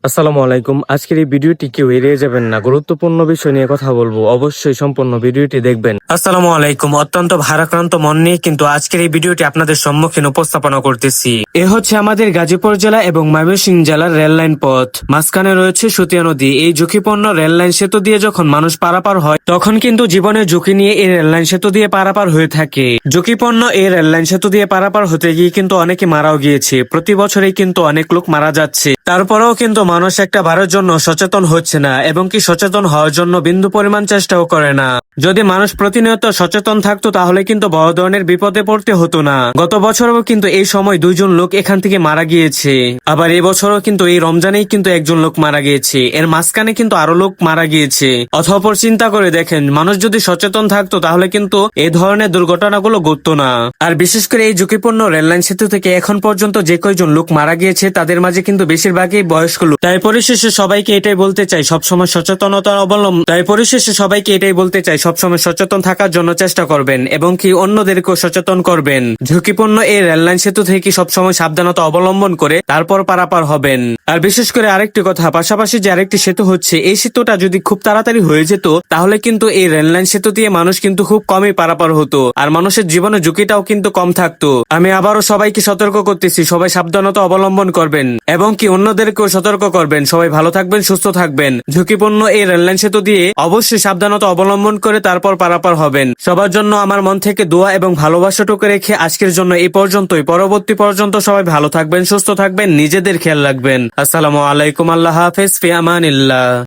আসসালামু আলাইকুম। আজকের এই ভিডিওটি কেউ এড়িয়ে যাবেন না। গুরুত্বপূর্ণ বিষয় নিয়ে কথা বলবো, অবশ্যই সম্পূর্ণ ভিডিওটি দেখবেন। আসসালামু আলাইকুম। অত্যন্ত ভারাক্রান্ত মন নিয়ে কিন্তু আজকের এই ভিডিওটি আপনাদের সম্মুখীন উপস্থাপনা করতেছি। এ হচ্ছে আমাদের গাজীপুর জেলা এবং ময়মনসিংহ জেলার রেল লাইন পথ। মাঝখানে রয়েছে সুতিয়া নদী। এই ঝুঁকিপূর্ণ রেল লাইন সেতু দিয়ে যখন মানুষ পারাপার হয় তখন কিন্তু জীবনের ঝুঁকি নিয়ে এই রেল লাইন সেতু দিয়ে পারাপার হয়ে থাকে। ঝুঁকিপূর্ণ এই রেল লাইন সেতু দিয়ে পারাপার হতে গিয়ে কিন্তু অনেকে মারাও গিয়েছে। প্রতি বছরেই কিন্তু অনেক লোক মারা যাচ্ছে। তারপরেও কিন্তু মানুষ একটা বারের জন্য সচেতন হচ্ছে না এবং কি সচেতন হওয়ার জন্য বিন্দু পরিমাণ চেষ্টাও করে না। যদি মানুষ প্রতিনিয়ত সচেতন থাকতো তাহলে কিন্তু বড় ধরনের বিপদে পড়তে হতো না। গত বছরও কিন্তু এই সময় 2 জন লোক এখান থেকে মারা গিয়েছে। আবার এই বছরও কিন্তু এই রমজানেই কিন্তু 1 জন লোক মারা গিয়েছে। এর মাঝখানে কিন্তু আরো লোক মারা গিয়েছে। অতঃপর চিন্তা করে দেখেন, মানুষ যদি সচেতন থাকতো তাহলে কিন্তু এই ধরনের দুর্ঘটনাগুলো ঘটতো না। আর বিশেষ করে এই ঝুঁকিপূর্ণ রেললাইন সেতু থেকে এখন পর্যন্ত যে কয়জন লোক মারা গিয়েছে তাদের মাঝে কিন্তু বেশিরভাগই বয়স্ক লোক। তাই পরিশেষে সবাইকে এটাই বলতে চাই, সবসময় সচেতন থাকার জন্য চেষ্টা করবেন এবং কি অন্যদেরকেও সচেতন করবেন। ঝুঁকিপূর্ণ এই রেললাইন সেতু থেকে সবসময় সাবধানতা অবলম্বন করে তারপর পারাপার হবেন। আর বিশেষ করে আরেকটি কথা, পাশাপাশি যে আরেকটি সেতু হচ্ছে, এই সেতুটা যদি খুব তাড়াতাড়ি হয়ে যেত তাহলে কিন্তু এই রেললাইন সেতু দিয়ে মানুষ কিন্তু খুব কমই পারাপার হতো আর মানুষের জীবনে ঝুঁকিটাও কিন্তু কম থাকতো। আমি আবারও সবাইকে সতর্ক করতেছি, সবাই সাবধানতা অবলম্বন করবেন এবং কি অন্যদেরকেও সতর্ক করবেন। সবাই ভালো থাকবেন, সুস্থ থাকবেন। ঝুঁকিপূর্ণ এই রেললাইন সেতু দিয়ে অবশ্যই সাবধানতা অবলম্বন করে তারপর পারাপার হবেন। সবার জন্য আমার মন থেকে দোয়া এবং ভালোবাসাটুকু রেখে আজকের জন্য এই পর্যন্তই। পরবর্তী পর্যন্ত সবাই ভালো থাকবেন, সুস্থ থাকবেন, নিজেদের খেয়াল রাখবেন। আসসালামু আলাইকুম। আল্লাহ হাফেজ। ফি আমানিল্লাহ।